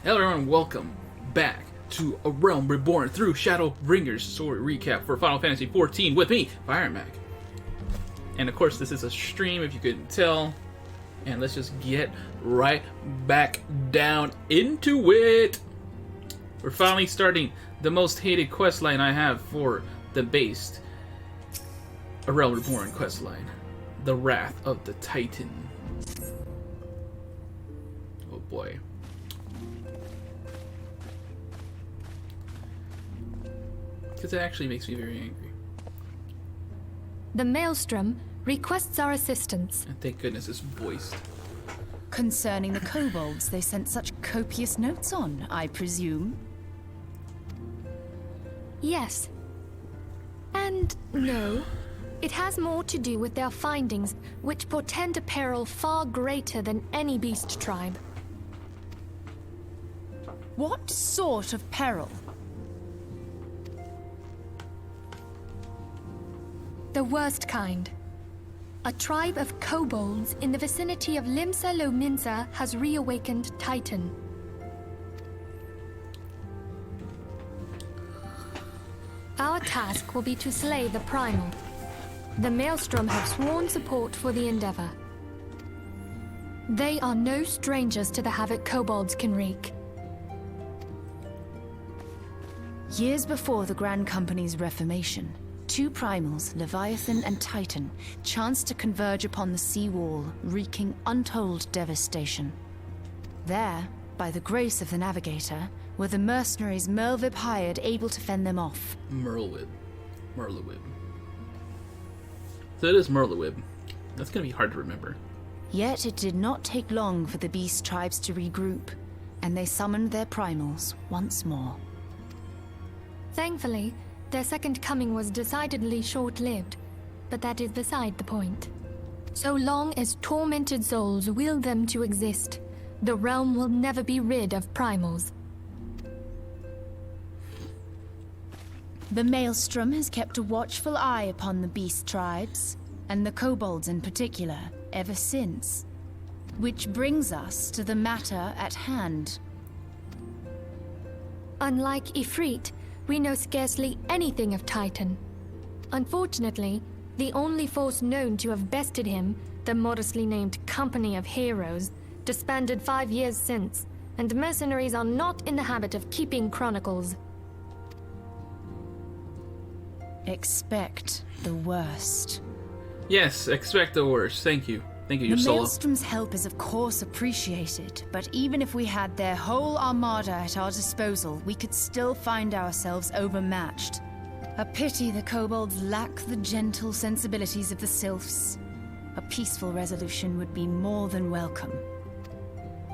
Hello everyone, welcome back to A Realm Reborn through Shadowbringers story recap for Final Fantasy XIV with me, Firemac. And of course this is a stream if you couldn't tell. And let's just get right back down into it. We're finally starting the most hated questline I have for the based A Realm Reborn questline. The Wrath of the Titan. Oh boy. Because it actually makes me very angry. The Maelstrom requests our assistance. And thank goodness it's voiced. Concerning the kobolds they sent such copious notes on, I presume? Yes. And no. It has more to do with their findings, which portend a peril far greater than any beast tribe. What sort of peril? The worst kind. A tribe of kobolds in the vicinity of Limsa Lominsa has reawakened Titan. Our task will be to slay the Primal. The Maelstrom have sworn support for the endeavor. They are no strangers to the havoc kobolds can wreak. Years before the Grand Company's reformation, two primals, Leviathan and Titan, chanced to converge upon the sea wall, wreaking untold devastation. There, by the grace of the Navigator, were the mercenaries Merlwyb hired able to fend them off. Merlwyb. So it is Merlwyb. That's gonna be hard to remember. Yet it did not take long for the beast tribes to regroup, and they summoned their primals once more. Thankfully, their second coming was decidedly short-lived, but that is beside the point. So long as tormented souls will them to exist, the realm will never be rid of primals. The Maelstrom has kept a watchful eye upon the beast tribes, and the kobolds in particular, ever since. Which brings us to the matter at hand. Unlike Ifrit, we know scarcely anything of Titan. Unfortunately, the only force known to have bested him, the modestly named Company of Heroes, disbanded 5 years since, and mercenaries are not in the habit of keeping chronicles. Expect the worst. Yes, expect the worst. Thank you. Thank you, The Solo. Maelstrom's help is of course appreciated, but even if we had their whole armada at our disposal, we could still find ourselves overmatched. A pity the kobolds lack the gentle sensibilities of the sylphs. A peaceful resolution would be more than welcome.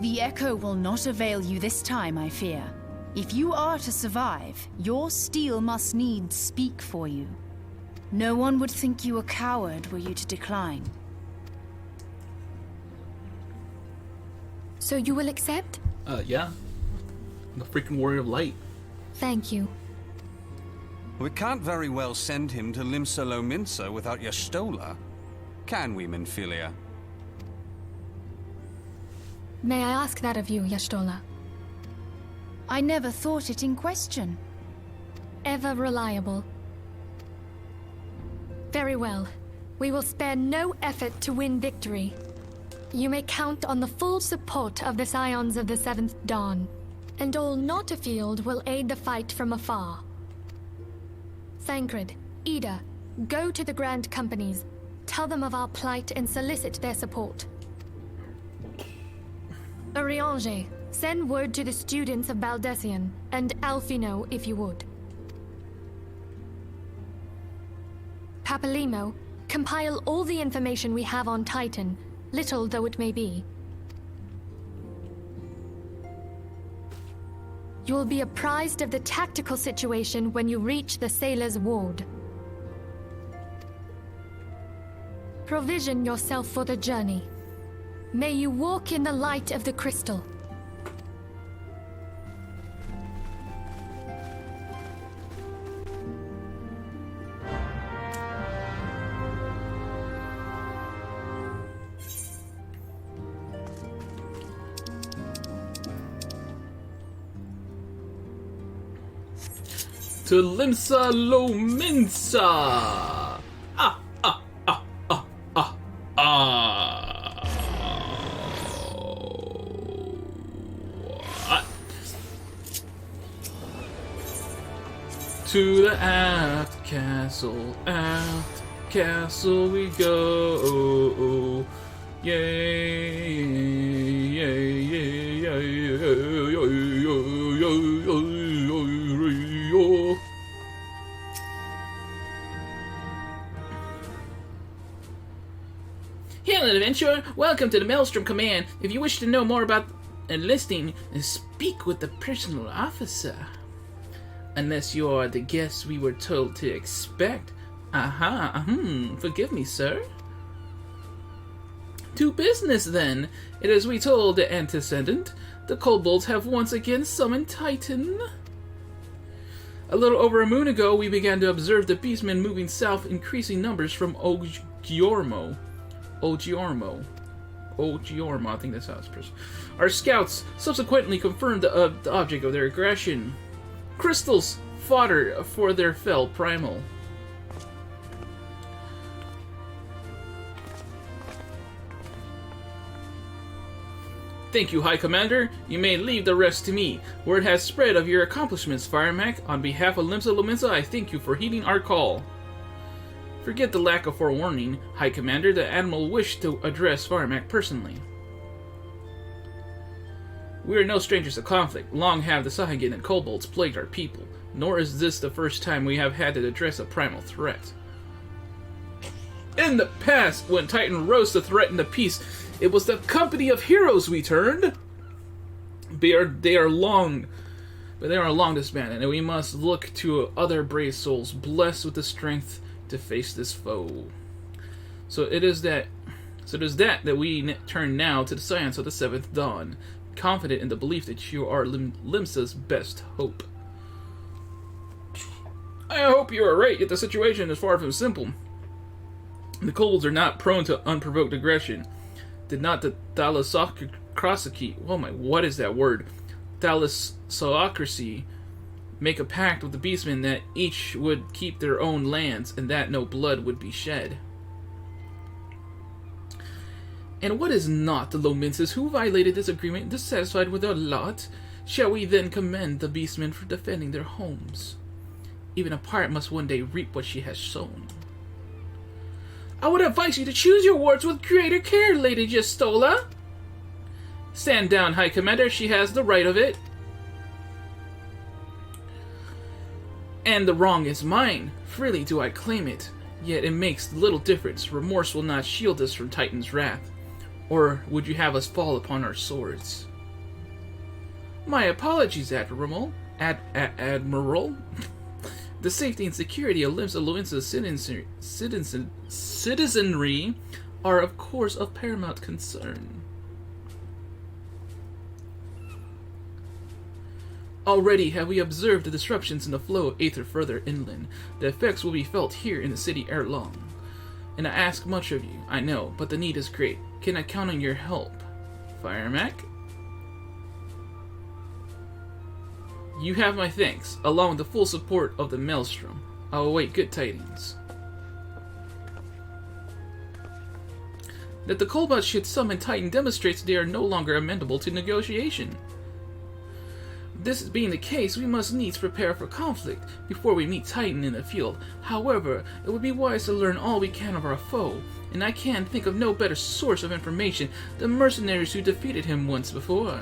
The Echo will not avail you this time, I fear. If you are to survive, your steel must needs speak for you. No one would think you a coward were you to decline. So you will accept? Yeah. I'm a freaking warrior of light. Thank you. We can't very well send him to Limsa Lominsa without Y'shtola. Can we, Minfilia? May I ask that of you, Y'shtola? I never thought it in question. Ever reliable. Very well. We will spare no effort to win victory. You may count on the full support of the Scions of the Seventh Dawn, and all not afield will aid the fight from afar. Thancred, Ida, go to the Grand Companies, tell them of our plight and solicit their support. Urianger, send word to the students of Baldessian, and Alfino if you would. Papalimo, compile all the information we have on Titan, little though it may be. You will be apprised of the tactical situation when you reach the Sailor's Ward. Provision yourself for the journey. May you walk in the light of the crystal. to Limsa Lominsa! Ah, ah, ah, ah, ah, ah. What? To the aft castle we go. Yay, yay, yay, yay. Hello, adventurer. Welcome to the Maelstrom Command. If you wish to know more about enlisting, speak with the personal officer. Unless you are the guest we were told to expect. Forgive me, sir. To business, then. It is we told the antecedent. The kobolds have once again summoned Titan. A little over a moon ago, we began to observe the beastmen moving south, increasing numbers from Ogiormo, I think that's how it's pronounced. Our scouts subsequently confirmed the object of their aggression. Crystals, fodder for their fell primal. Thank you, High Commander. You may leave the rest to me. Word has spread of your accomplishments, Firemac. On behalf of Limsa Lominsa, I thank you for heeding our call. Forget the lack of forewarning, High Commander. The Admiral wished to address Firemac personally. We are no strangers to conflict. Long have the Sahagin and kobolds plagued our people. Nor is this the first time we have had to address a primal threat. In the past, when Titan rose to threaten the peace, it was the company of heroes we turned. They are long disbanded, and we must look to other brave souls blessed with the strength to face this foe. So it is that we turn now to the science of the Seventh Dawn, confident in the belief that you are Limsa's best hope. I hope you are right, yet the situation is far from simple. The kobolds are not prone to unprovoked aggression. Did not the Thalassocracy, what is that word? Thalassocracy make a pact with the beastmen that each would keep their own lands and that no blood would be shed? And what is not the Lominses who violated this agreement, dissatisfied with their lot? Shall we then commend the beastmen for defending their homes? Even a pirate must one day reap what she has sown. I would advise you to choose your words with greater care, Lady Gestola. Stand down, High Commander. She has the right of it. And the wrong is mine. Freely do I claim it. Yet it makes little difference. Remorse will not shield us from Titan's wrath. Or would you have us fall upon our swords? My apologies, Admiral. Admiral. The safety and security of Limsa Lominsa's citizenry are, of course, of paramount concern. Already have we observed the disruptions in the flow of aether further inland. The effects will be felt here in the city ere long. And I ask much of you, I know, but the need is great. Can I count on your help? Firemac? You have my thanks, along with the full support of the Maelstrom. I will await good tidings. That the kobolds should summon Titan demonstrates they are no longer amenable to negotiation. This being the case, we must needs prepare for conflict before we meet Titan in the field. However, it would be wise to learn all we can of our foe, and I can think of no better source of information than mercenaries who defeated him once before.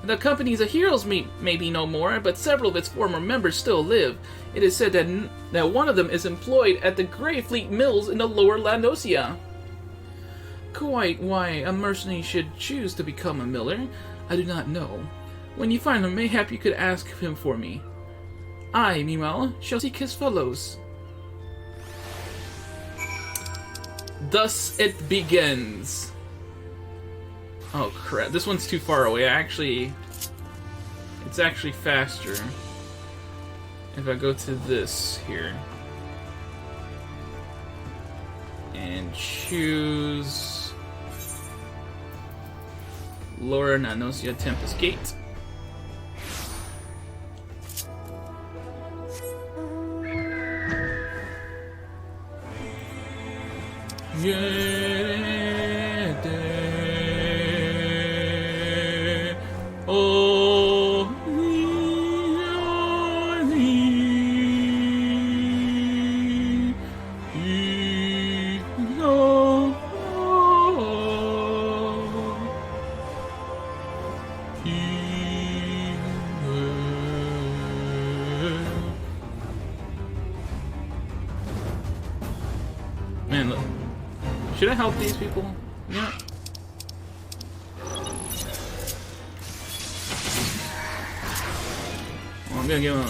The companies of heroes may be no more, but several of its former members still live. It is said that one of them is employed at the Greyfleet Mills in the lower Lanosia. Quite why a mercenary should choose to become a miller, I do not know. When you find him, mayhap you could ask him for me. I, meanwhile, shall seek his fellows. Thus it begins. Oh crap, this one's too far away. It's actually faster if I go to this here. And choose Lower Nanosia Tempest Gate. Should I help these people? Yeah. Well, I'm gonna give him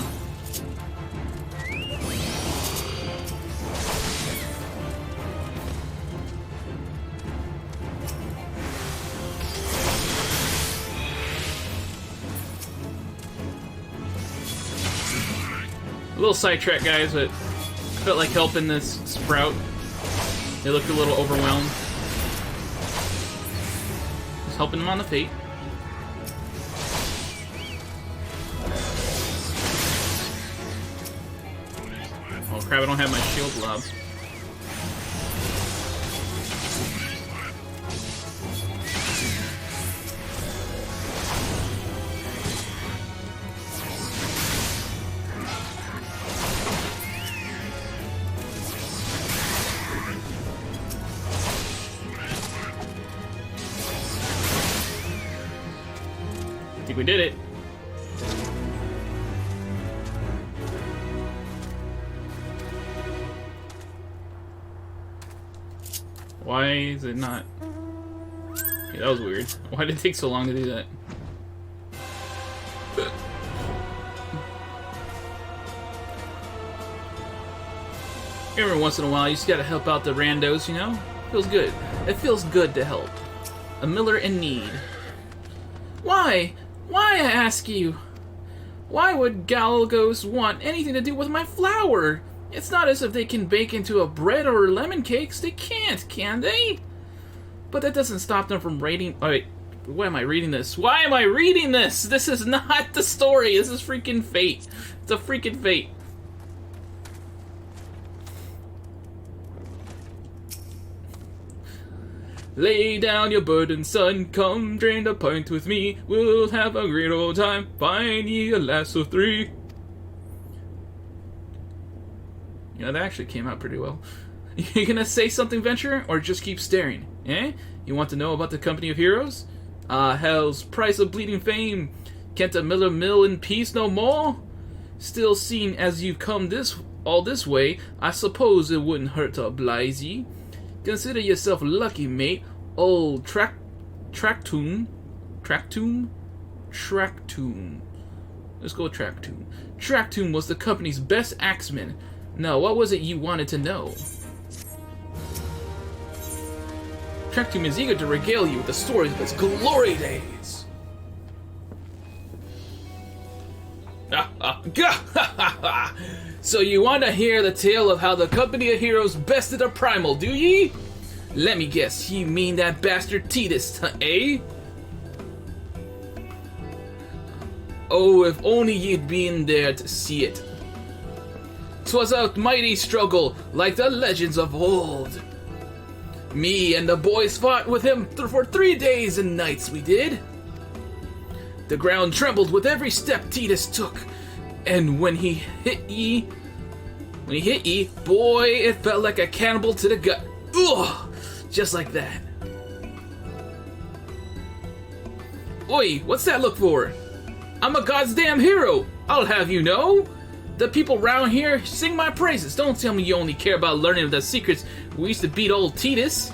a little sidetrack, guys, but I felt like helping this sprout. They looked a little overwhelmed. Just helping them on the fate. Oh crap, I don't have my shield globs. I think we did it. Why is it not? Okay, that was weird. Why did it take so long to do that? Every once in a while, you just gotta help out the randos, you know? Feels good. It feels good to help. A miller in need. Why? Why, I ask you? Why would Galgos want anything to do with my flour? It's not as if they can bake into a bread or lemon cakes. They can't, can they? But that doesn't stop them from raiding... Oh, wait. Why am I reading this? Why am I reading this? This is not the story. This is freaking fate. It's a freaking fate. Lay down your burden, son, come drain the pint with me. We'll have a great old time, find ye a lass of three. You know, that actually came out pretty well. You gonna say something, Venture, or just keep staring? Eh? You want to know about the Company of Heroes? Hell's price of bleeding fame. Can't a miller mill in peace no more? Still, seeing as you've come all this way, I suppose it wouldn't hurt to oblige ye. Consider yourself lucky, mate. Old Tractoon. Let's go with Tractoon. Tractoon was the company's best axeman. Now, what was it you wanted to know? Tractoon is eager to regale you with the stories of his glory days. So you want to hear the tale of how the Company of Heroes bested a primal, do ye? Let me guess, you mean that bastard Titus, eh? Oh, if only you'd been there to see it. 'Twas a mighty struggle, like the legends of old. Me and the boys fought with him for 3 days and nights, we did. The ground trembled with every step Titus took, and when he hit ye, boy, it felt like a cannibal to the gut. Ugh! Just like that. Oi, what's that look for? I'm a goddamn hero, I'll have you know. The people round here sing my praises. Don't tell me you only care about learning of the secrets we used to beat old Titus.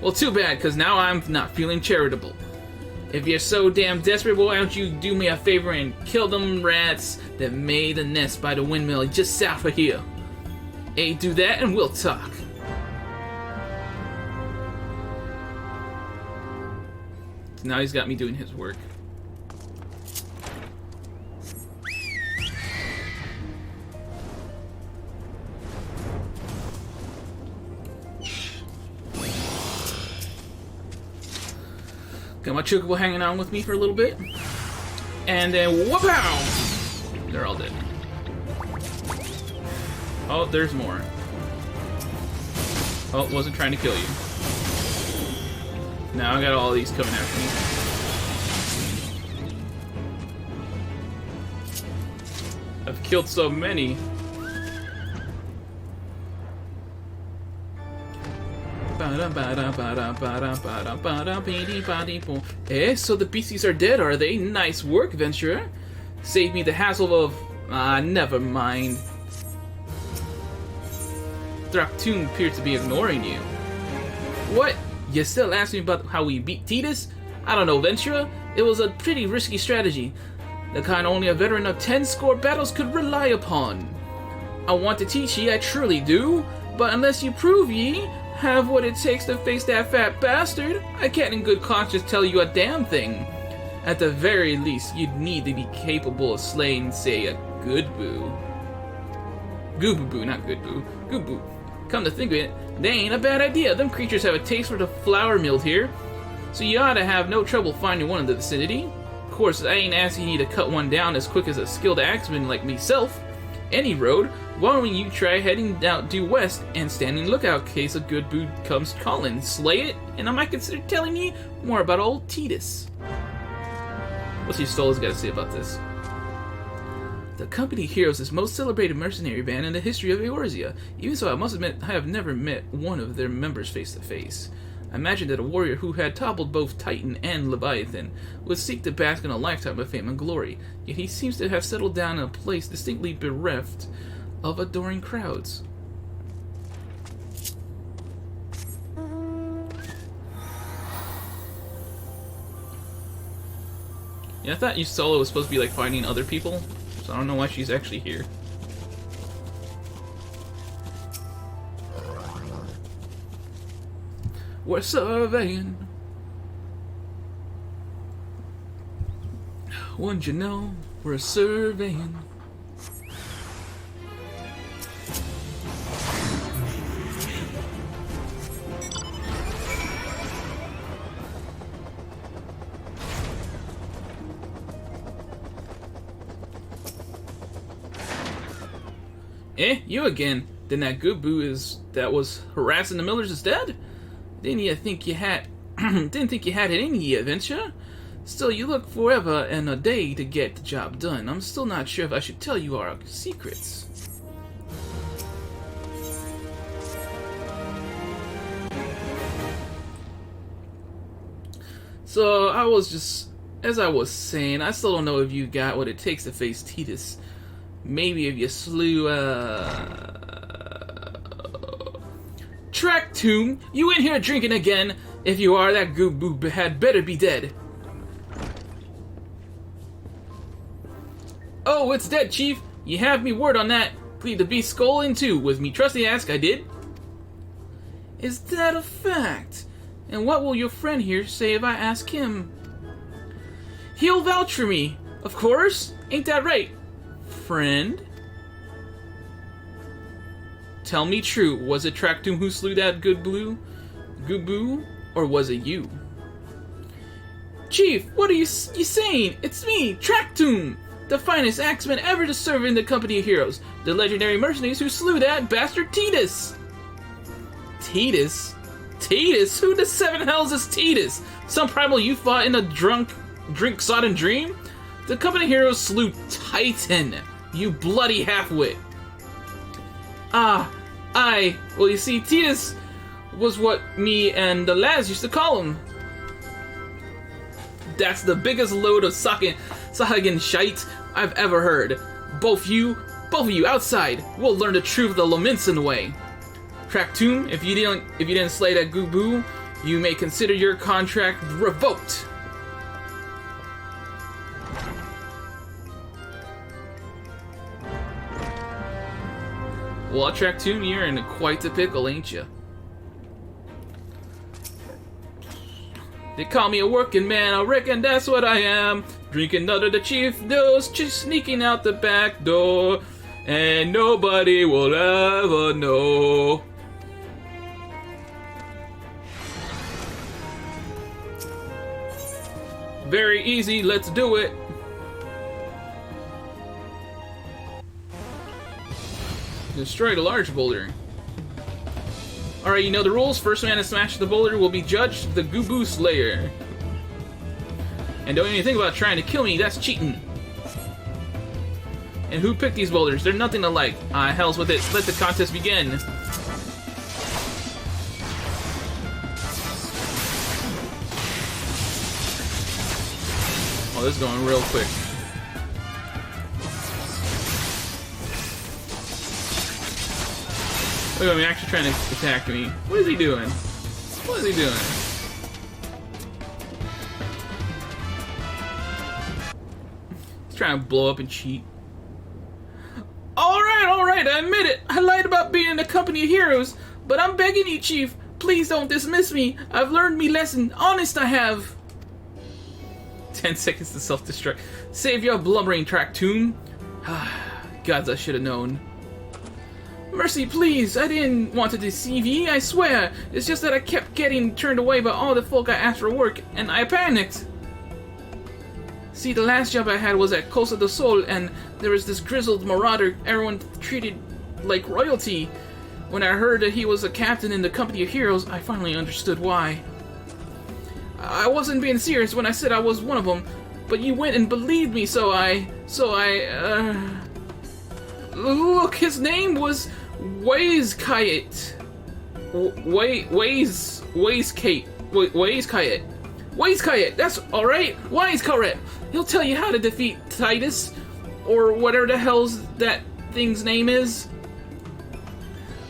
Well, too bad, because now I'm not feeling charitable. If you're so damn desperate, why don't you do me a favor and kill them rats that made a nest by the windmill just south of here? Hey, do that and we'll talk. Now he's got me doing his work. Got my chocobo hanging on with me for a little bit. And then whoop-ow! They're all dead. Oh, there's more. Oh, wasn't trying to kill you. Now I got all these coming after me. I've killed so many. So the beasties are dead, are they? Nice work, Venturer. Saved me the hassle of... never mind. Thraktoon appeared to be ignoring you. What? You still ask me about how we beat Tidus? I don't know, Ventura. It was a pretty risky strategy. The kind only a veteran of 10 score battles could rely upon. I want to teach ye, I truly do. But unless you prove ye have what it takes to face that fat bastard, I can't in good conscience tell you a damn thing. At the very least, you'd need to be capable of slaying, say, a good boo. Gooboo, not good boo. Gooboo. Come to think of it, they ain't a bad idea. Them creatures have a taste for the flour milled here, so you ought to have no trouble finding one in the vicinity. Of course, I ain't asking you to cut one down as quick as a skilled axeman like myself. Any road, why don't you try heading out due west and standing lookout in case a good boo comes calling. Slay it, and I might consider telling you more about old Tidus. What's your Stola's got to say about this? The Company Heroes is most celebrated mercenary band in the history of Eorzea. Even so, I must admit, I have never met one of their members face to face. I imagine that a warrior who had toppled both Titan and Leviathan would seek to bask in a lifetime of fame and glory, yet he seems to have settled down in a place distinctly bereft of adoring crowds. Yeah, I thought Solo was supposed to be like finding other people, so I don't know why she's actually here. We're surveying. Wouldn't you know, we're surveying. Eh, you again. Then that good boo that was harassing the Millers is dead? Didn't you think you had didn't think you had it in you, Venture? Still, you look forever and a day to get the job done. I'm still not sure if I should tell you our secrets. So as I was saying, I still don't know if you got what it takes to face Tidus. Maybe if you slew, Thraktoon, you in here drinking again? If you are, that gooboo had better be dead. Oh, it's dead, Chief. You have me word on that. Plead to be skulling too. Was me trusty ask I did. Is that a fact? And what will your friend here say if I ask him? He'll vouch for me, of course. Ain't that right, friend? Tell me true, was it Thraktoon who slew that gooboo, or was it you? Chief, what are you saying? It's me, Thraktoon, the finest axeman ever to serve in the Company of Heroes, the legendary mercenaries who slew that bastard Tidus. Tidus? Tidus? Who the seven hells is Tidus? Some primal you fought in a drink-sodden dream? The Company of Heroes slew Titan, you bloody half-wit. Well, you see, Tidus was what me and the lads used to call him. That's the biggest load of Sahagin shite I've ever heard. Both of you outside, we'll learn the truth of the Lominsan way. Thraktoon, if you didn't slay that gooboo, you may consider your contract revoked. Well, Thraktoon, you're in quite a pickle, ain't you? They call me a working man, I reckon that's what I am. Drinking under the chief nose, just sneaking out the back door. And nobody will ever know. Very easy, let's do it. Destroy the large boulder. Alright, you know the rules. First man to smash the boulder will be judged the Gooboo Slayer. And don't even think about trying to kill me, that's cheating. And who picked these boulders? They're nothing to like. Hell's with it. Let the contest begin. Oh, this is going real quick. Look at him actually trying to attack me. What is he doing? What is he doing? He's trying to blow up and cheat. Alright, I admit it. I lied about being in the company of heroes, but I'm begging you, Chief, please don't dismiss me. I've learned me lesson. Honest I have. 10 seconds to self-destruct. Save your blubbering tractoon. Gods, I should have known. Mercy, please. I didn't want to deceive ye, I swear. It's just that I kept getting turned away by all the folk I asked for work, and I panicked. See, the last job I had was at Costa del Sol, and there was this grizzled marauder everyone treated like royalty. When I heard that he was a captain in the company of heroes, I finally understood why. I wasn't being serious when I said I was one of them, but you went and believed me, so I... Look, his name was Waiskayet. Waiskayet, that's alright. Waiskayet. He'll tell you how to defeat Titus, or whatever the hell's that thing's name is.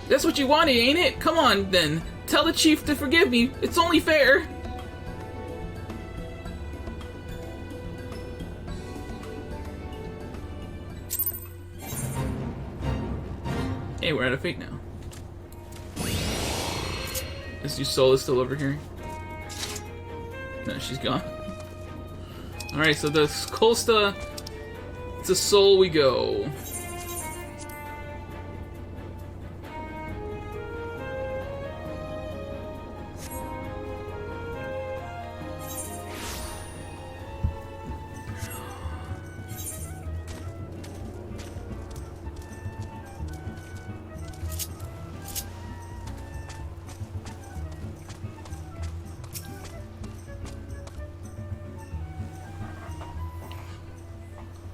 That's what you wanted, ain't it? Come on, then. Tell the chief to forgive me. It's only fair. Hey, we're out of fate now. Is your soul still over here? No, she's gone. Alright, so the Costa to Soul we go.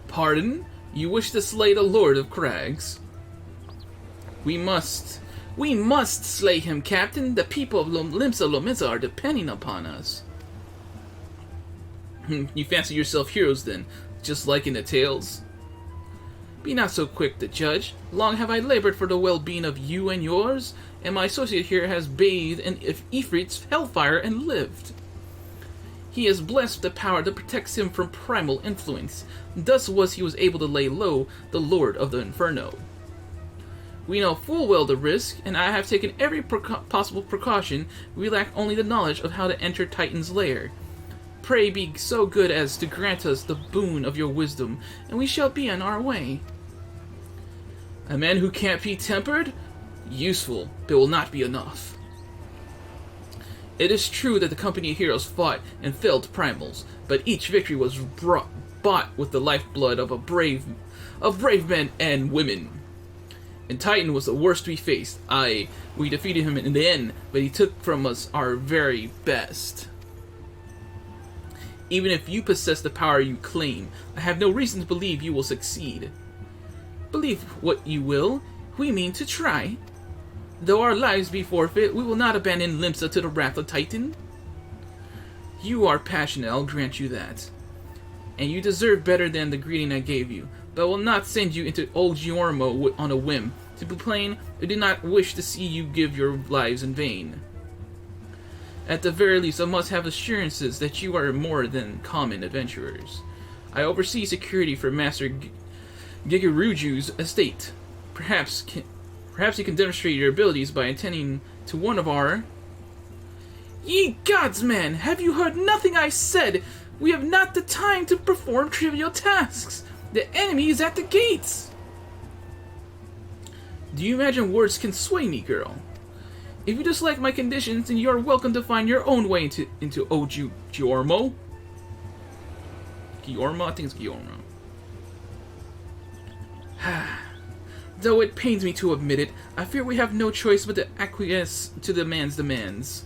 Pardon? You wish to slay the Lord of Crags? We must slay him, Captain. The people of Limsa Lominsa are depending upon us. You fancy yourself heroes then, just like in the tales? Be not so quick to judge. Long have I labored for the well-being of you and yours, and my associate here has bathed in Ifrit's hellfire and lived. He is blessed with the power that protects him from primal influence. Thus he was able to lay low the Lord of the Inferno. We know full well the risk, and I have taken every possible precaution. We lack only the knowledge of how to enter Titan's lair. Pray be so good as to grant us the boon of your wisdom, and we shall be on our way. A man who can't be tempered? Useful, but will not be enough. It is true that the company of heroes fought and felled primals, but each victory was bought with the lifeblood of brave men and women. And Titan was the worst we faced. We defeated him in the end, but he took from us our very best. Even if you possess the power you claim, I have no reason to believe you will succeed. Believe what you will, we mean to try. Though our lives be forfeit, we will not abandon Limsa to the wrath of Titan. You are passionate, I'll grant you that. And you deserve better than the greeting I gave you, but I will not send you into Old Giormo on a whim. To be plain, I do not wish to see you give your lives in vain. At the very least, I must have assurances that you are more than common adventurers. I oversee security for Master Gigaruju's estate. Perhaps you can demonstrate your abilities by attending to one of our... Ye gods, man! Have you heard nothing I said? We have not the time to perform trivial tasks. The enemy is at the gates. Do you imagine words can sway me, girl? If you dislike my conditions, then you are welcome to find your own way into Giormo. Giormo? I think it's Giormo. Though it pains me to admit it, I fear we have no choice but to acquiesce to the man's demands.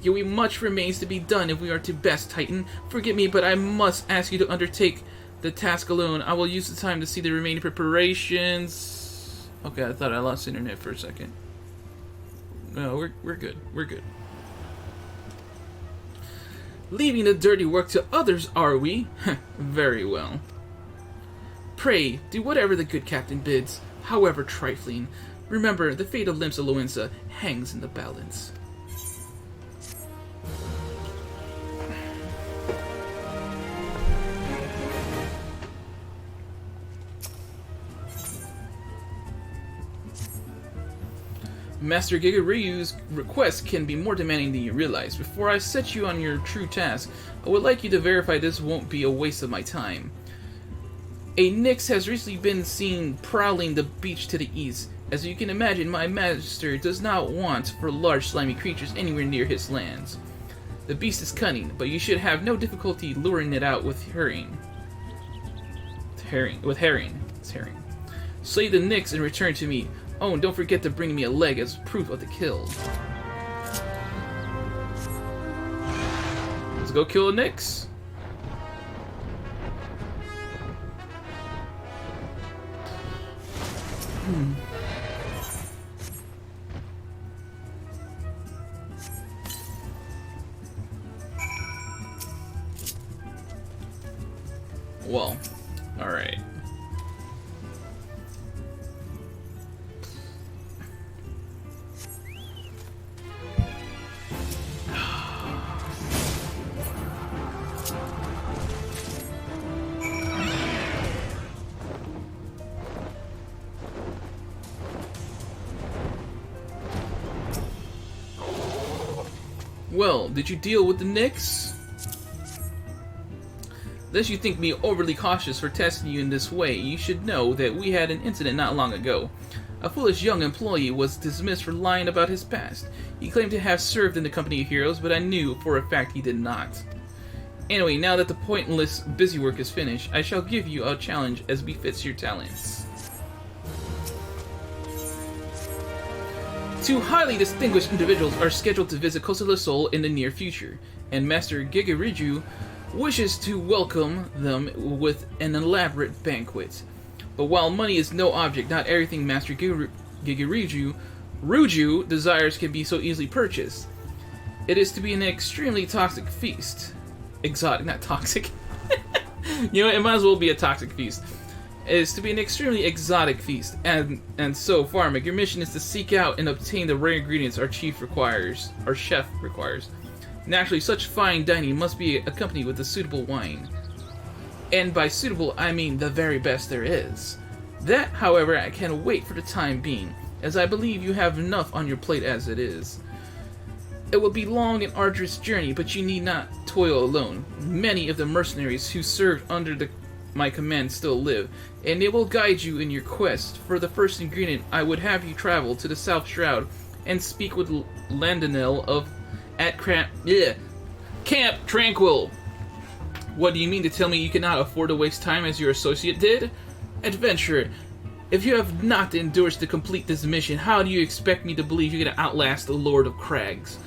Yet much remains to be done if we are to best Titan. Forgive me, but I must ask you to undertake the task alone. I will use the time to see the remaining preparations. Okay, I thought I lost internet for a second. No, we're good. We're good. Leaving the dirty work to others, are we? Very well. Pray, do whatever the good captain bids, however trifling. Remember, the fate of Limsa Loensa hangs in the balance. Master Gigaryu's request can be more demanding than you realize. Before I set you on your true task, I would like you to verify this won't be a waste of my time. A Nyx has recently been seen prowling the beach to the east. As you can imagine, my master does not want for large slimy creatures anywhere near his lands. The beast is cunning, but you should have no difficulty luring it out with herring. It's herring. Slay the Nyx and return to me. Oh, and don't forget to bring me a leg as proof of the kill. Let's go kill a Nyx. Well, alright. Well, did you deal with the Nyx? Lest you think me overly cautious for testing you in this way, you should know that we had an incident not long ago. A foolish young employee was dismissed for lying about his past. He claimed to have served in the company of heroes, but I knew for a fact he did not. Anyway, now that the pointless busy work is finished, I shall give you a challenge as befits your talents. Two highly distinguished individuals are scheduled to visit Costa del Sol in the near future, and Master Gigariju wishes to welcome them with an elaborate banquet. But while money is no object, not everything Master Gigariju desires can be so easily purchased. It is to be an extremely toxic feast. Exotic, not toxic. You know, it might as well be a toxic feast. It is to be an extremely exotic feast, and so, Firemac, your mission is to seek out and obtain the rare ingredients our chef requires. Naturally, such fine dining must be accompanied with a suitable wine. And by suitable, I mean the very best there is. That, however, I can wait for the time being, as I believe you have enough on your plate as it is. It will be a long and arduous journey, but you need not toil alone. Many of the mercenaries who served under my command still live, and they will guide you in your quest. For the first ingredient, I would have you travel to the South Shroud and speak with Landonel at Camp Tranquil. What do you mean to tell me you cannot afford to waste time as your associate did? Adventurer, if you have not the endurance to complete this mission, how do you expect me to believe you're going to outlast the Lord of Crags?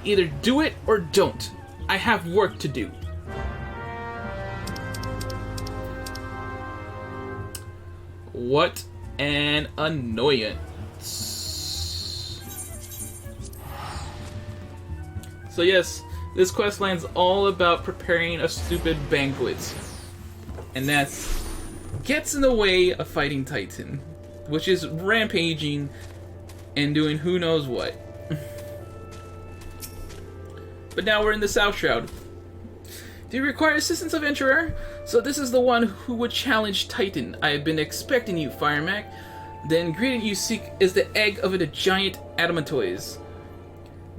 Either do it or don't. I have work to do. What an annoyance. So yes, this questline's all about preparing a stupid banquet. And that gets in the way of fighting Titan, which is rampaging and doing who knows what. But now we're in the South Shroud. Do you require assistance, adventurer? So this is the one who would challenge Titan. I have been expecting you, Firemac. The ingredient you seek is the egg of a giant adamantoise.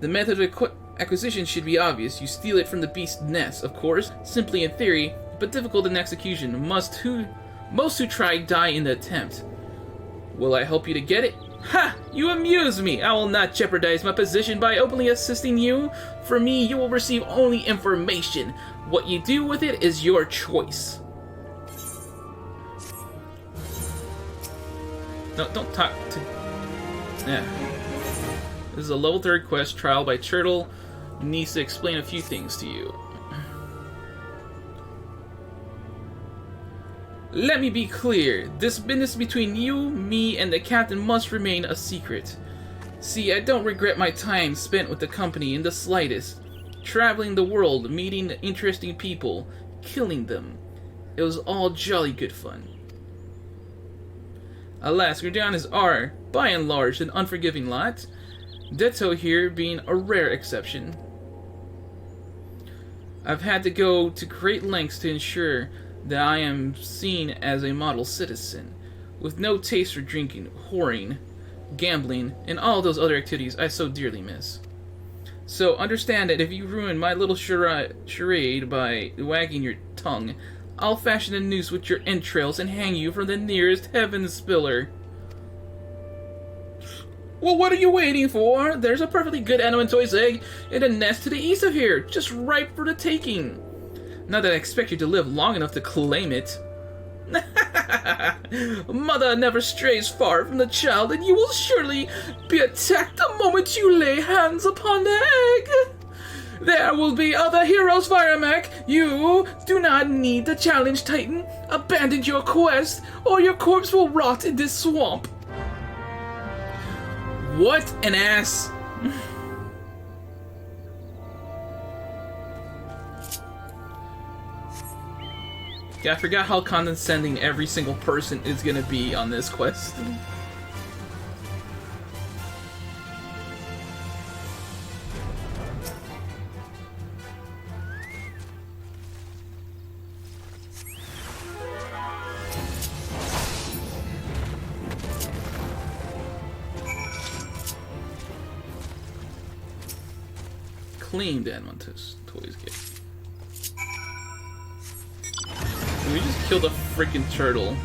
The method of acquisition should be obvious. You steal it from the beast's nest, of course, simply in theory, but difficult in execution. Most who try die in the attempt. Will I help you to get it? Ha! You amuse me! I will not jeopardize my position by openly assisting you. For me, you will receive only information. What you do with it is your choice. No, don't talk to... Yeah. This is a level 3 quest, trial by Turtle. Needs to explain a few things to you. Let me be clear. This business between you, me, and the captain must remain a secret. See, I don't regret my time spent with the company in the slightest. Traveling the world, meeting interesting people, killing them. It was all jolly good fun. Alas, Gridon is by and large, an unforgiving lot. Detto here being a rare exception. I've had to go to great lengths to ensure that I am seen as a model citizen, with no taste for drinking, whoring, gambling, and all those other activities I so dearly miss. So understand that if you ruin my little charade by wagging your tongue, I'll fashion a noose with your entrails and hang you from the nearest heaven spiller. Well, what are you waiting for? There's a perfectly good Animatoids egg in a nest to the east of here, just ripe for the taking. Not that I expect you to live long enough to claim it. Mother never strays far from the child, and you will surely be attacked the moment you lay hands upon the egg. There will be other heroes, Firemac. You do not need to challenge Titan. Abandon your quest, or your corpse will rot in this swamp. What an ass. Yeah, I forgot how condescending every single person is gonna be on this quest. Claimed Animatoids gift. Can we just kill the freaking turtle?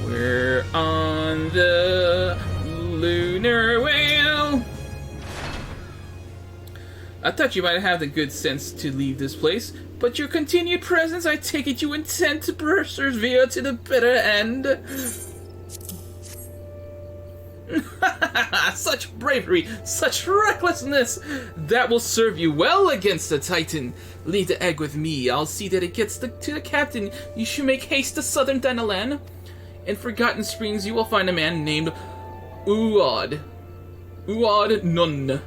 We're on the lunar whale. I thought you might have the good sense to leave this place, but your continued presence, I take it you intend to persevere to the bitter end. Such bravery, such recklessness! That will serve you well against the Titan. Leave the egg with me. I'll see that it gets to the captain. You should make haste to southern Danalan. In Forgotten Springs, you will find a man named Uad. Uad Nunha.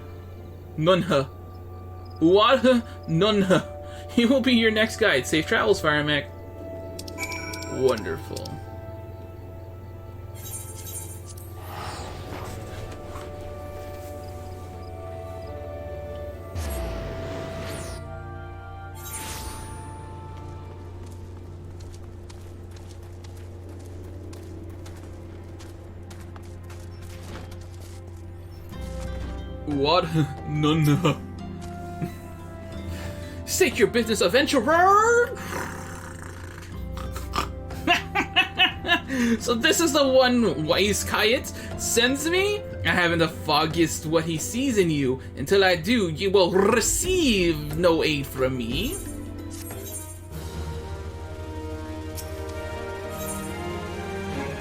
Uad Nunha. He will be your next guide. Safe travels, Firemac. Wonderful. What? None. State your business, adventurer! So this is the one Wise Kayet sends me? I haven't the foggiest what he sees in you. Until I do, you will receive no aid from me.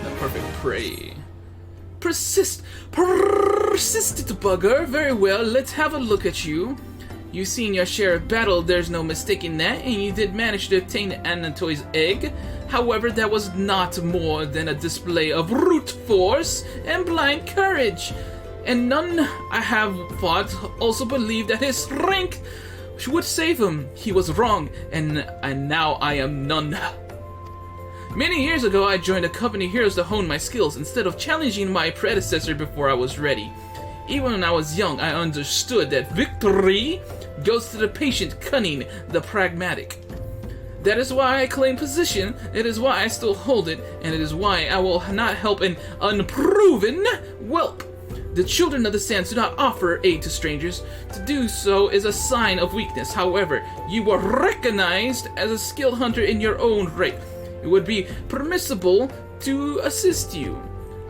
The perfect prey. Persistent bugger. Very well, let's have a look at you. You've seen your share of battle, there's no mistaking that, and you did manage to obtain the Animatoids egg. However, that was not more than a display of brute force and blind courage. And none I have fought also believed that his strength would save him. He was wrong, and now I am none. Many years ago, I joined a company of heroes to hone my skills instead of challenging my predecessor before I was ready. Even when I was young, I understood that victory goes to the patient, cunning, the pragmatic. That is why I claim position, it is why I still hold it, and it is why I will not help an unproven whelp. The children of the sands do not offer aid to strangers. To do so is a sign of weakness. However, you were recognized as a skilled hunter in your own right. It would be permissible to assist you.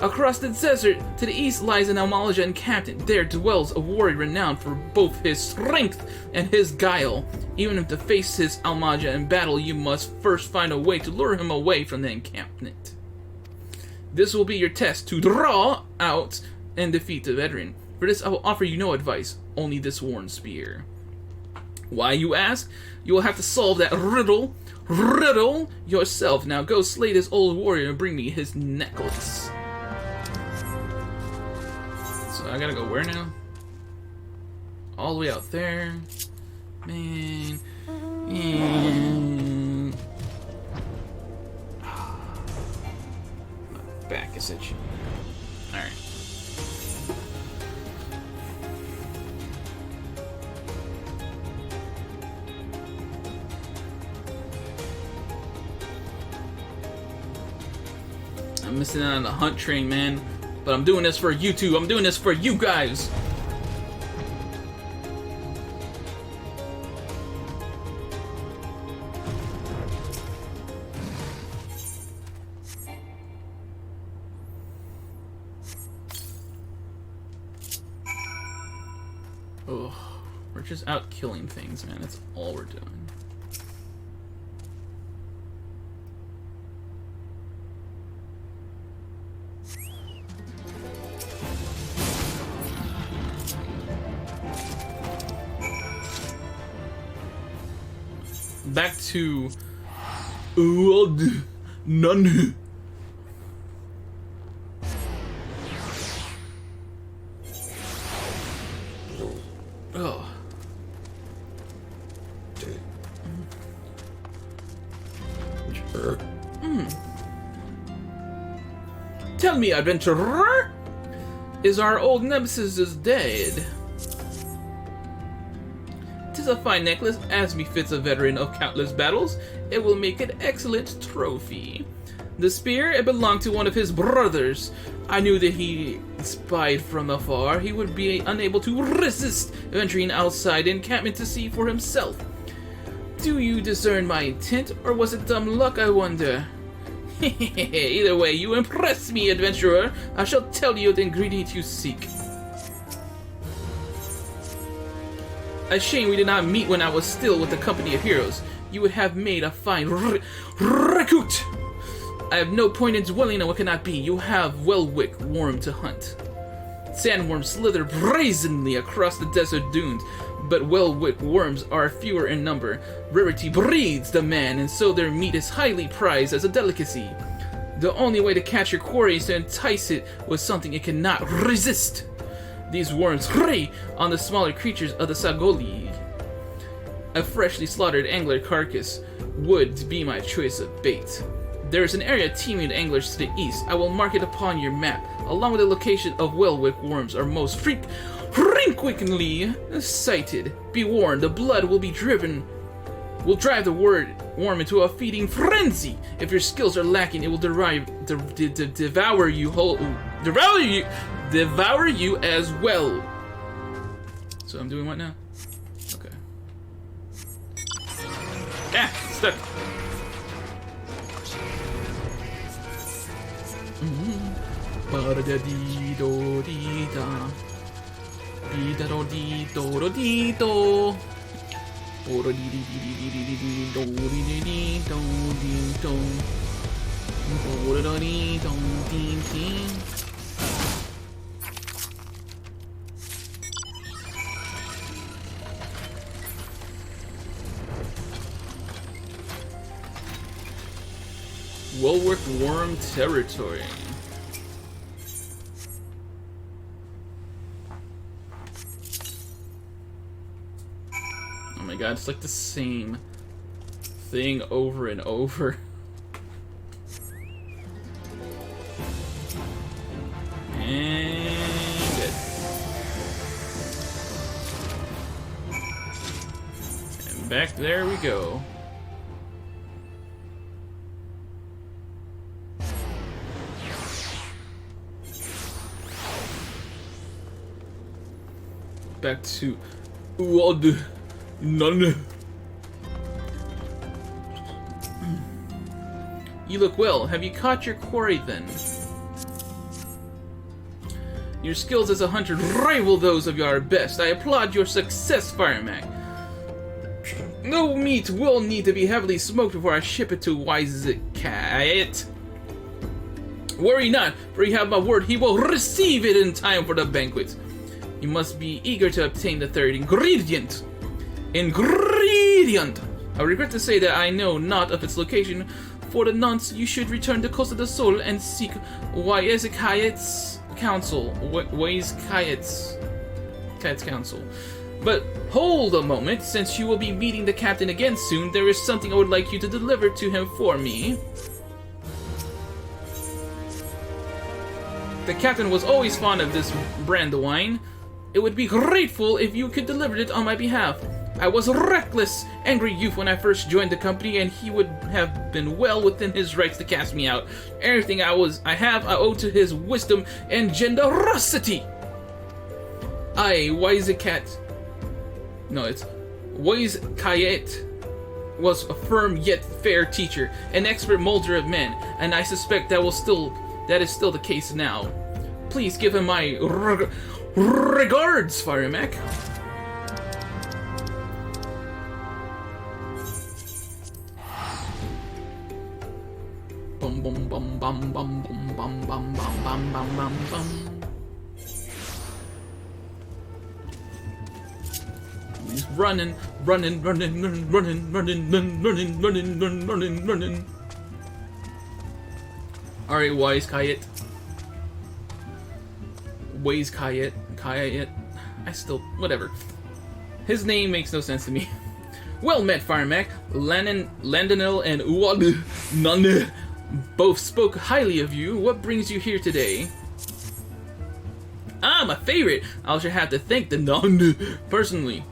Across the desert to the east lies an Almalaja encampment. There dwells a warrior renowned for both his strength and his guile. Even if to face his Almalaja in battle, you must first find a way to lure him away from the encampment. This will be your test to draw out and defeat the veteran. For this I will offer you no advice, only this worn spear. Why, you ask? You will have to solve that riddle yourself. Now go slay this old warrior and bring me his necklace. So I gotta go where now? All the way out there. Man. message. Alright. I'm missing out on the hunt train, man. But I'm doing this for you two. I'm doing this for you guys. Oh, we're just out killing things, man. That's all we're doing. Back to none. Oh. Tell me, adventurer, is our old nemesis dead? 'Tis a fine necklace, as befits a veteran of countless battles. It will make an excellent trophy. The spear, it belonged to one of his brothers. I knew that he spied from afar. He would be unable to resist venturing outside the encampment to see for himself. Do you discern my intent, or was it dumb luck, I wonder? Either way, you impress me, adventurer. I shall tell you the ingredient you seek. A shame we did not meet when I was still with the company of heroes. You would have made a fine recruit. I have no point in dwelling on what cannot be. You have Wellwick worm to hunt. Sandworms slither brazenly across the desert dunes, but Wellwick worms are fewer in number. Rarity breeds the man, and so their meat is highly prized as a delicacy. The only way to catch your quarry is to entice it with something it cannot resist. These worms prey on the smaller creatures of the Sagoli. A freshly slaughtered angler carcass would be my choice of bait. There is an area teeming with anglers to the east. I will mark it upon your map, along with the location of Wellwick worms are most frequently sighted. Be warned, the blood will drive the worm into a feeding frenzy. If your skills are lacking, it will devour you as well. So I'm doing what now? Okay. Ah, stuck. Wellwick worm territory. Oh my god, it's like the same thing over and over. And good. And back there we go. Back to none. You look well. Have you caught your quarry then? Your skills as a hunter rival those of your best. I applaud your success, Firemac. No meat will need to be heavily smoked before I ship it to Wisecat. Worry not, for you have my word, he will receive it in time for the banquet. You must be eager to obtain the third ingredient. I regret to say that I know not of its location. For the nonce, you should return to Coast of the Soul and seek Wisecat's counsel. Wisecat's counsel. But hold a moment, since you will be meeting the captain again soon, there is something I would like you to deliver to him for me. The captain was always fond of this brand of wine. It would be grateful if you could deliver it on my behalf. I was a reckless, angry youth when I first joined the company, and he would have been well within his rights to cast me out. Everything I owe to his wisdom and generosity. Wise Kayet was a firm yet fair teacher, an expert molder of men, and I suspect that is still the case now. Please give him my regards, Firemac. Bum bum bum bum bum bum bum bum bum bum bum bum bum. He's running. Alright, Wise Kayet. Whatever. His name makes no sense to me. Well met, Firemac. Landonil and Uwad Nane both spoke highly of you. What brings you here today? Ah, my favorite! I'll sure have to thank the Nane personally.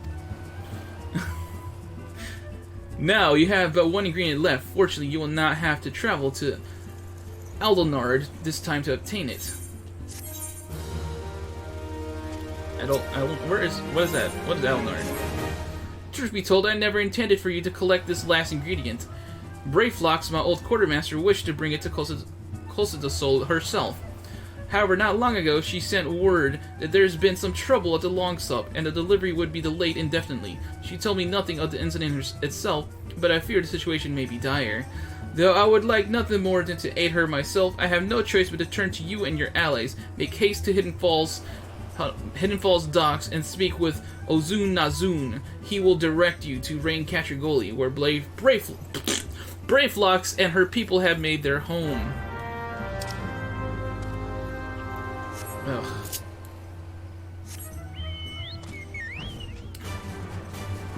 Now, you have but one ingredient left. Fortunately, you will not have to travel to Aldonard this time to obtain it. What is that? What is Aldonard? Truth be told, I never intended for you to collect this last ingredient. Brayflox, my old quartermaster, wished to bring it to closer to Sol herself. However, not long ago, she sent word that there's been some trouble at the Longstop, and the delivery would be delayed indefinitely. She told me nothing of the incident itself, but I fear the situation may be dire. Though I would like nothing more than to aid her myself, I have no choice but to turn to you and your allies. Make haste to Hidden Falls docks and speak with Ozun Nazun. He will direct you to Raincatcher Gully, where Brayflox and her people have made their home. Ugh.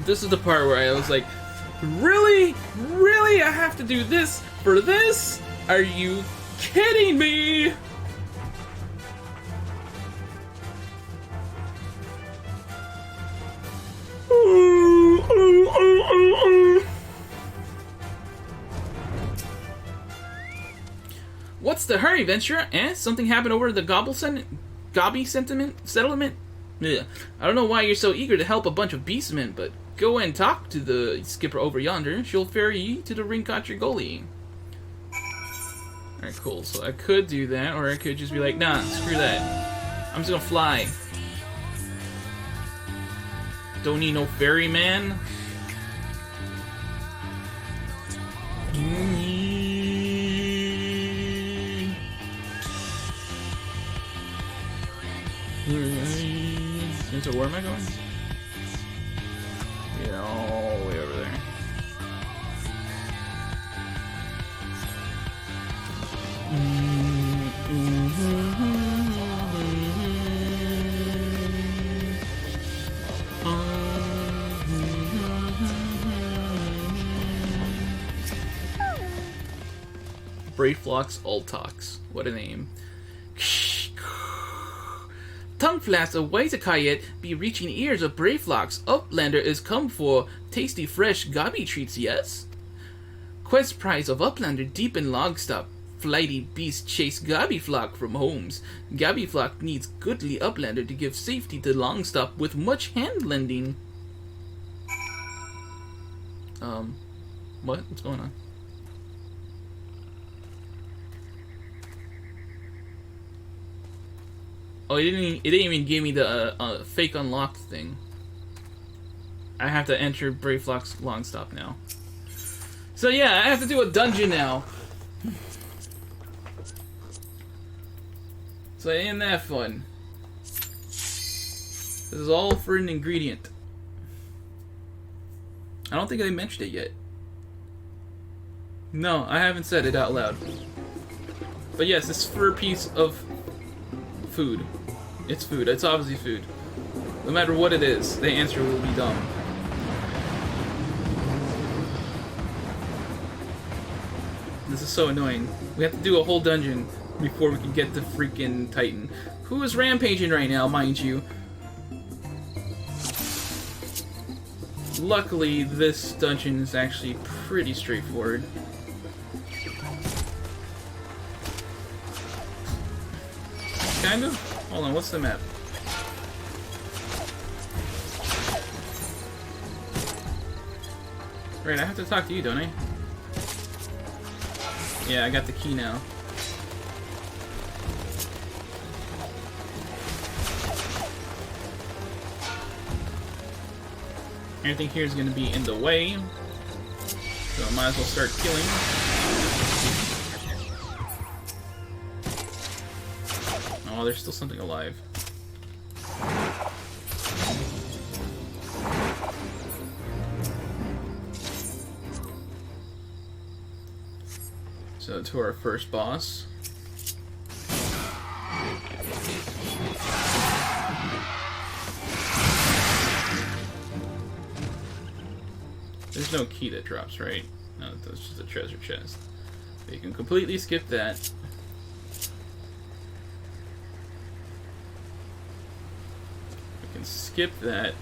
This is the part where I was like, really? Really? I have to do this for this? Are you kidding me? What's the hurry, Ventura? Something happened over the Gobby settlement? Yeah. I don't know why you're so eager to help a bunch of beastmen, but go and talk to the skipper over yonder. She'll ferry you to the Raincatcher Gully. Alright, cool. So I could do that, or I could just be like, nah, screw that. I'm just gonna fly. Don't need no ferryman. So where am I going? Yeah, all the way over there. Brayflox Altox. What a name. Tongue-flaps of Waitakayet be reaching ears of Brayflox. Uplander is come for tasty fresh gobby treats, yes? Quest prize of Uplander deep in Logstop. Flighty beast chase Gobby Flock from homes. Gobby Flock needs goodly Uplander to give safety to Longstop with much hand lending. What? What's going on? Oh, it didn't even give me the fake unlocked thing. I have to enter Brayflox Longstop now. So yeah, I have to do a dungeon now. So ain't that fun? This is all for an ingredient. I don't think they mentioned it yet. No, I haven't said it out loud. But yes, this fur piece of food. It's food. It's obviously food. No matter what it is, the answer will be dumb. This is so annoying. We have to do a whole dungeon before we can get to freaking Titan, who is rampaging right now, mind you. Luckily, this dungeon is actually pretty straightforward. Kind of? Hold on, what's the map? Right, I have to talk to you, don't I? Yeah, I got the key now. Everything here is going to be in the way, so I might as well start killing. Oh, there's still something alive. So to our first boss. There's no key that drops, right? No, that's just a treasure chest. But you can completely skip that. You can skip that.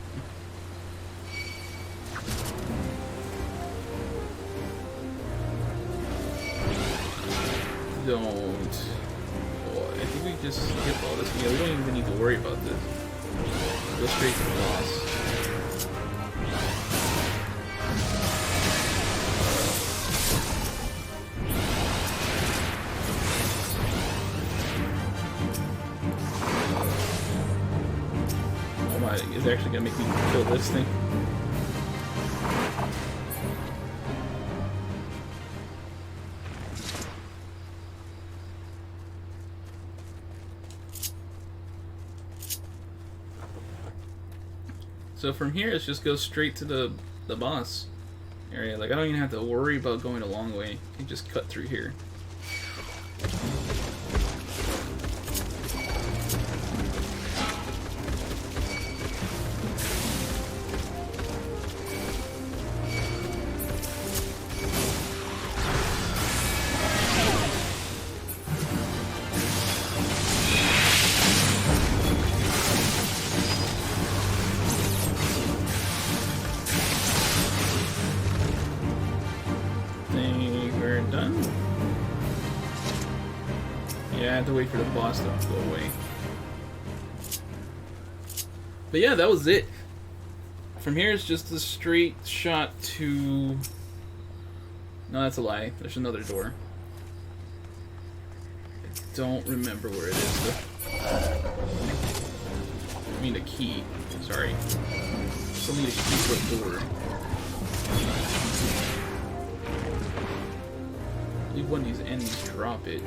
Don't. Oh, I think we just skip all this. Yeah, we don't even need to worry about this. Go straight to the boss. Oh my, it's actually gonna make me kill this thing. So from here, it's just go straight to the boss area. Like, I don't even have to worry about going a long way. You can just cut through here. Yeah, I have to wait for the boss to go away. But yeah, that was it. From here, it's just a straight shot to... No, that's a lie. There's another door. I don't remember where it is, though. I mean, a key. Sorry. Still need a key for a door. I believe one of these enemies drop it.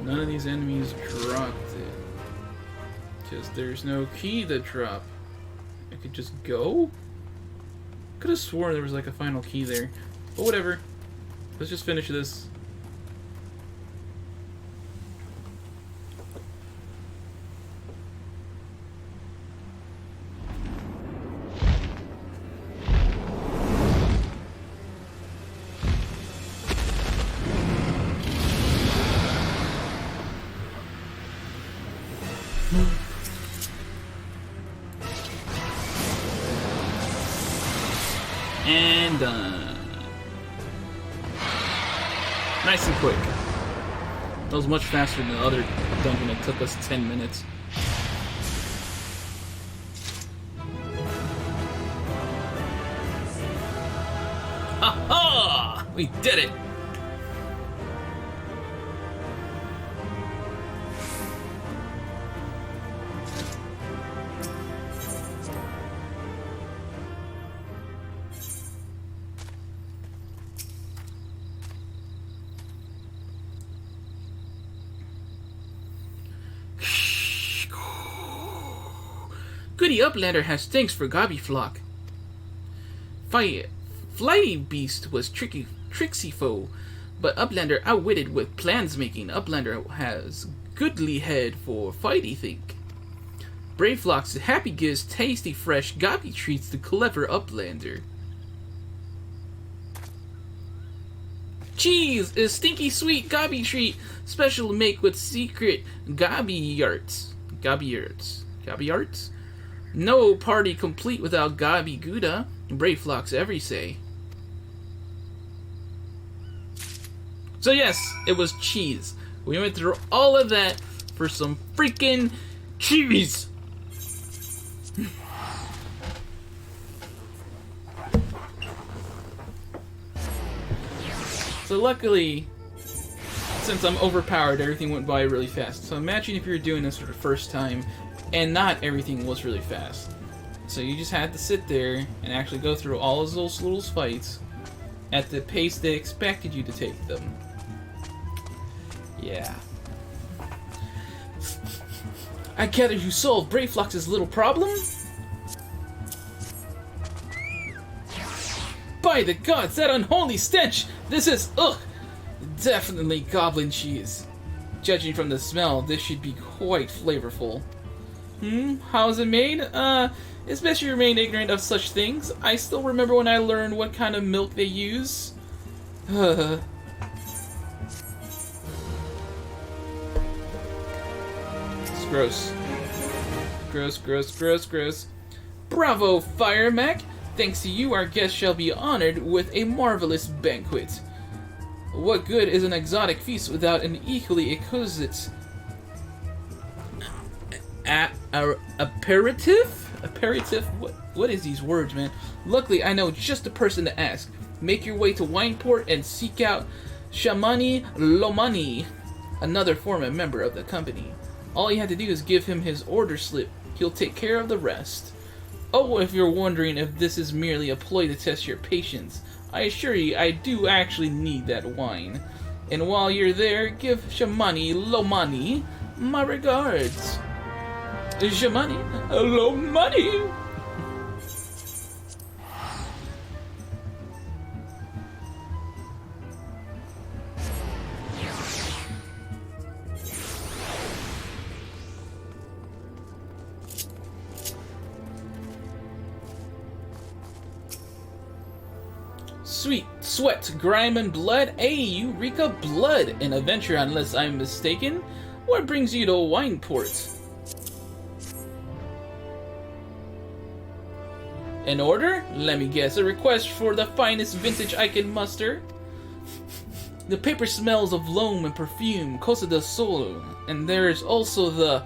None of these enemies dropped it. Because there's no key to drop. I could just go? Could have sworn there was like a final key there. But whatever. Let's just finish this. And done. Nice and quick. That was much faster than the other dungeon that took us 10 minutes. Ha-ha! We did it! Goody Uplander has thanks for Gobby Flock. Flighty Beast was tricksy foe, but Uplander outwitted with plans making. Uplander has goodly head for fighty think. Brave Flock's happy gives tasty fresh Gobby treats to clever Uplander. Cheese is stinky sweet gobby treat, special to make with secret gobby arts. Gobby arts? No party complete without gobby gouda. Brave flocks every say. So yes, it was cheese. We went through all of that for some freaking cheese. So luckily, since I'm overpowered, everything went by really fast. So imagine if you were doing this for the first time and not everything was really fast. So you just had to sit there and actually go through all of those little fights at the pace they expected you to take them. Yeah. I gather you solved Brave Flox's little problem? By the gods, that unholy stench! This is, definitely goblin cheese. Judging from the smell, this should be quite flavorful. How is it made? It's best you remain ignorant of such things. I still remember when I learned what kind of milk they use. It's gross. Gross. Bravo, Firemac! Thanks to you, our guest shall be honored with a marvelous banquet. What good is an exotic feast without an equally exquisite aperitif? Aperitif? What is these words, man? Luckily, I know just the person to ask. Make your way to Wineport and seek out Shamani Lomani, another former member of the company. All you have to do is give him his order slip. He'll take care of the rest. Oh, if you're wondering if this is merely a ploy to test your patience, I assure you I do actually need that wine. And while you're there, give Shamani Lomani my regards. Shamani Lomani! Sweet sweat, grime, and blood. Hey, Eureka Blood, an adventure unless I'm mistaken. What brings you to Wineport? An order? Let me guess, a request for the finest vintage I can muster. The paper smells of loam and perfume, Cosa del Solo, and there is also the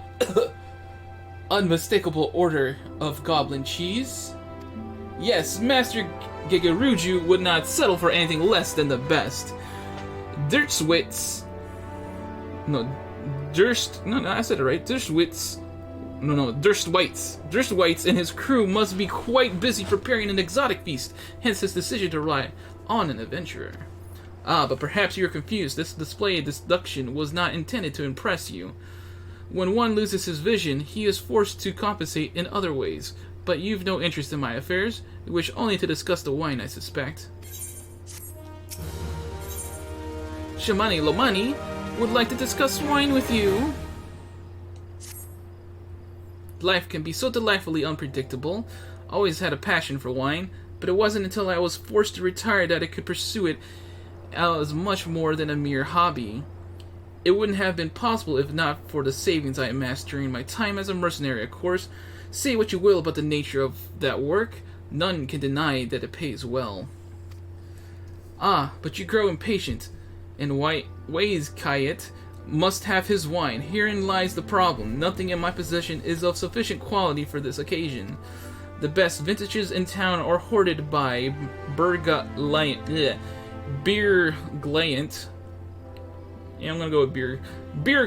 unmistakable order of goblin cheese. Yes, Master Gigaruju would not settle for anything less than the best. Durstwitz and his crew must be quite busy preparing an exotic feast, hence his decision to rely on an adventurer. Ah, but perhaps you're confused. This display of seduction was not intended to impress you. When one loses his vision, he is forced to compensate in other ways. But you've no interest in my affairs. You wish only to discuss the wine, I suspect. Shamani Lomani would like to discuss wine with you. Life can be so delightfully unpredictable. Always had a passion for wine, but it wasn't until I was forced to retire that I could pursue it as much more than a mere hobby. It wouldn't have been possible if not for the savings I amassed during my time as a mercenary, of course. Say what you will about the nature of that work, none can deny that it pays well. Ah, but you grow impatient, and Ways Kayet must have his wine. Herein lies the problem. Nothing in my possession is of sufficient quality for this occasion. The best vintages in town are hoarded by Beer Glayant. Yeah, I'm gonna go with Beer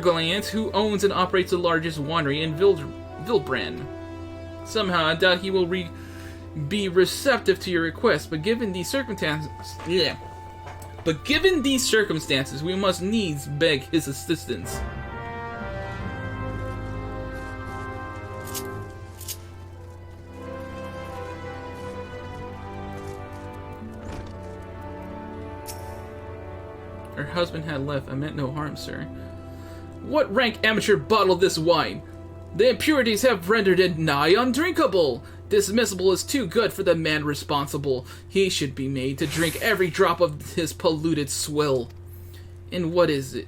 Glayant, who owns and operates the largest winery in Vilbrand. Somehow, I doubt he will be receptive to your request, but given these circumstances, we must needs beg his assistance. Her husband had left. I meant no harm, sir. What rank amateur bottled this wine? The impurities have rendered it nigh undrinkable. Dismissible is too good for the man responsible. He should be made to drink every drop of his polluted swill. And what is it?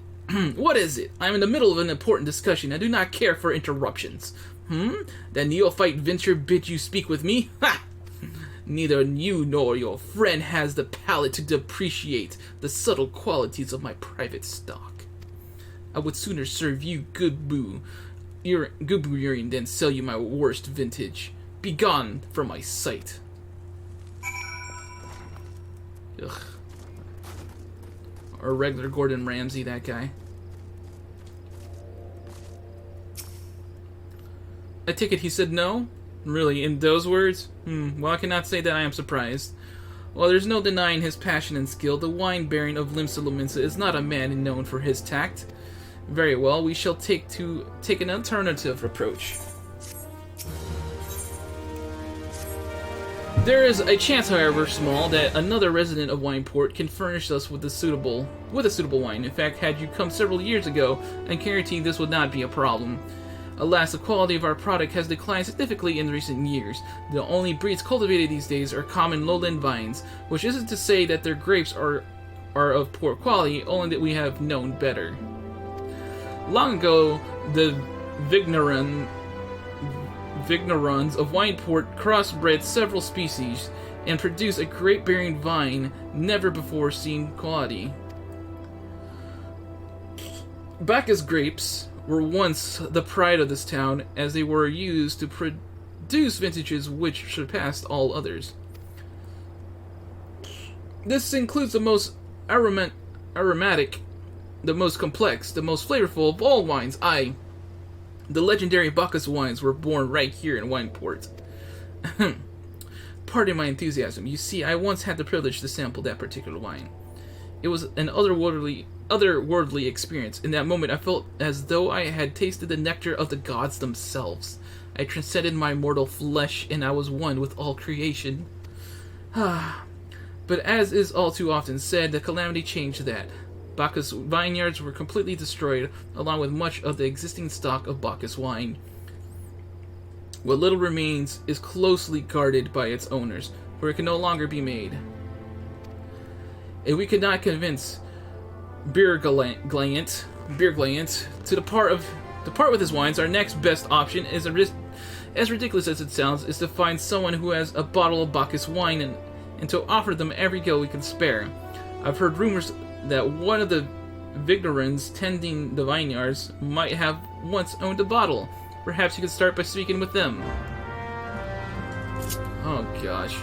What is it? I'm in the middle of an important discussion. I do not care for interruptions. That neophyte venture bid you speak with me? Ha! Neither you nor your friend has the palate to appreciate the subtle qualities of my private stock. I would sooner serve you good urine than sell you my worst vintage. Begone from my sight. Ugh. Or regular Gordon Ramsay, that guy. I take it he said no? Really, in those words? Well, I cannot say that I am surprised. While there's no denying his passion and skill, the wine baron of Limsa is not a man known for his tact. Very well, we shall take an alternative approach. There is a chance, however small, that another resident of Wineport can furnish us with a suitable wine. In fact, had you come several years ago, I guarantee this would not be a problem. Alas, the quality of our product has declined significantly in recent years. The only breeds cultivated these days are common lowland vines, which isn't to say that their grapes are of poor quality, only that we have known better. Long ago, the Vignerons of Wineport crossbred several species and produced a grape-bearing vine never before seen quality. Bacchus grapes were once the pride of this town, as they were used to produce vintages which surpassed all others. This includes the most aromatic, the most complex, the most flavorful of all wines. The legendary Bacchus wines were born right here in Wineport. Pardon my enthusiasm. You see, I once had the privilege to sample that particular wine. It was an otherworldly experience. In that moment, I felt as though I had tasted the nectar of the gods themselves. I transcended my mortal flesh, and I was one with all creation. But as is all too often said, the calamity changed that. Bacchus vineyards were completely destroyed, along with much of the existing stock of Bacchus wine. What little remains is closely guarded by its owners, where it can no longer be made. If we could not convince Beerglant to depart with his wines, our next best option is as ridiculous as it sounds, is to find someone who has a bottle of Bacchus wine and to offer them every gill we can spare. I've heard rumors that one of the Vignerons tending the vineyards might have once owned a bottle. Perhaps you could start by speaking with them. Oh gosh.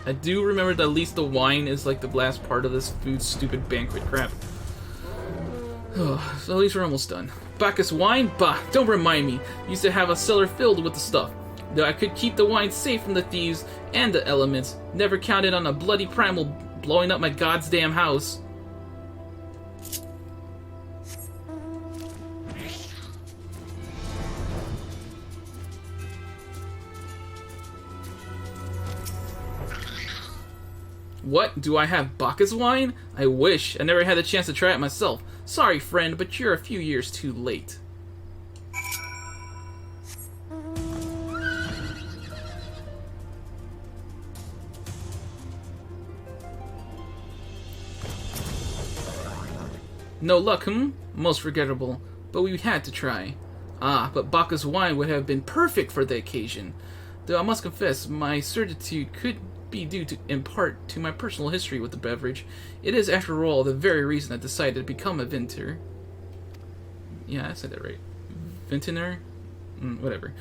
I do remember that at least the wine is like the last part of this food stupid banquet crap. Oh, so at least we're almost done. Bacchus wine? Bah, don't remind me. Used to have a cellar filled with the stuff. Though I could keep the wine safe from the thieves and the elements, never counted on a bloody primal blowing up my goddamn house. What? Do I have Bacchus wine? I wish. I never had the chance to try it myself. Sorry, friend, but you're a few years too late. No luck, Most regrettable, but we had to try. But Bacchus wine would have been perfect for the occasion. Though I must confess, my certitude could be due in part to my personal history with the beverage. It is, after all, the very reason I decided to become a vintner. Yeah, I said that right. Vintner? Whatever.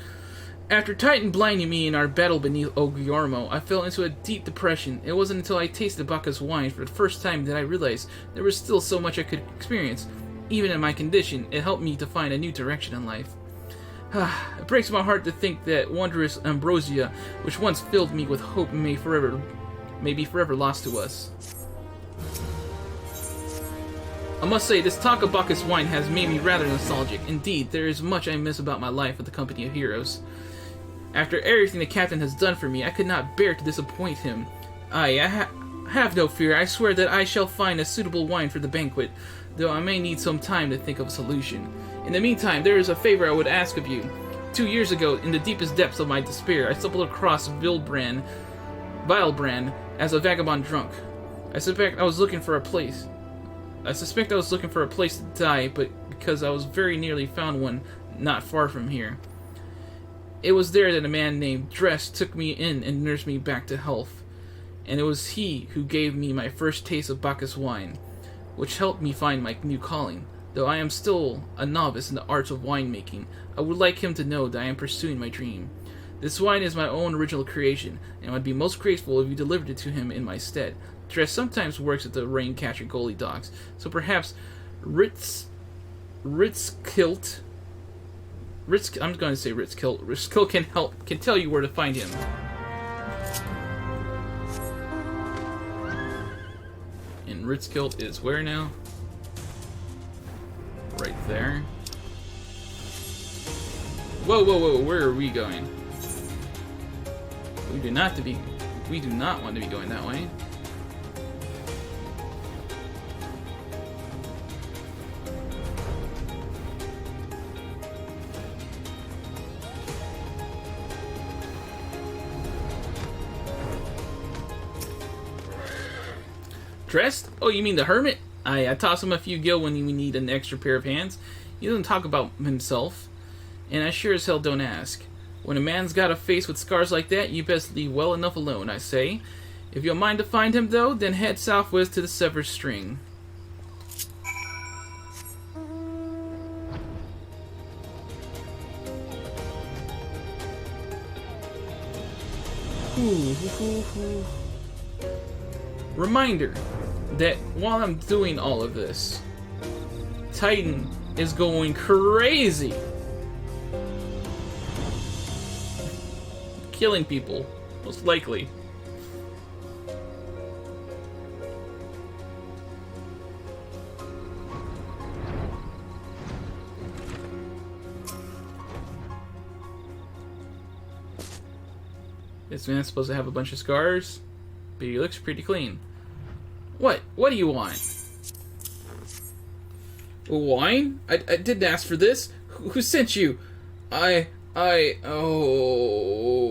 After Titan blinding me in our battle beneath Ogiormo, I fell into a deep depression. It wasn't until I tasted Bacchus wine for the first time that I realized there was still so much I could experience. Even in my condition, it helped me to find a new direction in life. It breaks my heart to think that wondrous ambrosia, which once filled me with hope, may be forever lost to us. I must say, this talk of Bacchus wine has made me rather nostalgic. Indeed, there is much I miss about my life with the company of heroes. After everything the captain has done for me, I could not bear to disappoint him. Have no fear. I swear that I shall find a suitable wine for the banquet, though I may need some time to think of a solution. In the meantime, there is a favor I would ask of you. 2 years ago, in the deepest depths of my despair, I stumbled across Vilbrand as a vagabond drunk. I suspect I was looking for a place to die, but because I was very nearly found one not far from here. It was there that a man named Dress took me in and nursed me back to health. And it was he who gave me my first taste of Bacchus wine, which helped me find my new calling. Though I am still a novice in the arts of winemaking, I would like him to know that I am pursuing my dream. This wine is my own original creation, and I'd be most grateful if you delivered it to him in my stead. Dress sometimes works at the Raincatcher Goalie docks, so perhaps Ritzkilt, I'm going to say Ritzkilt can tell you where to find him. And Ritzkilt is where now? Right there. Whoa, where are we going? We do not want to be going that way. Dressed? Oh, you mean the hermit? I toss him a few gil when we need an extra pair of hands. He doesn't talk about himself, and I sure as hell don't ask. When a man's got a face with scars like that, you best leave well enough alone, I say. If you'll mind to find him, though, then head southwest to the Severed String. Reminder that while I'm doing all of this, Titan is going crazy. Killing people, most likely. This man's supposed to have a bunch of scars, but he looks pretty clean. What? What do you want? Wine? I didn't ask for this. Who sent you? Oh...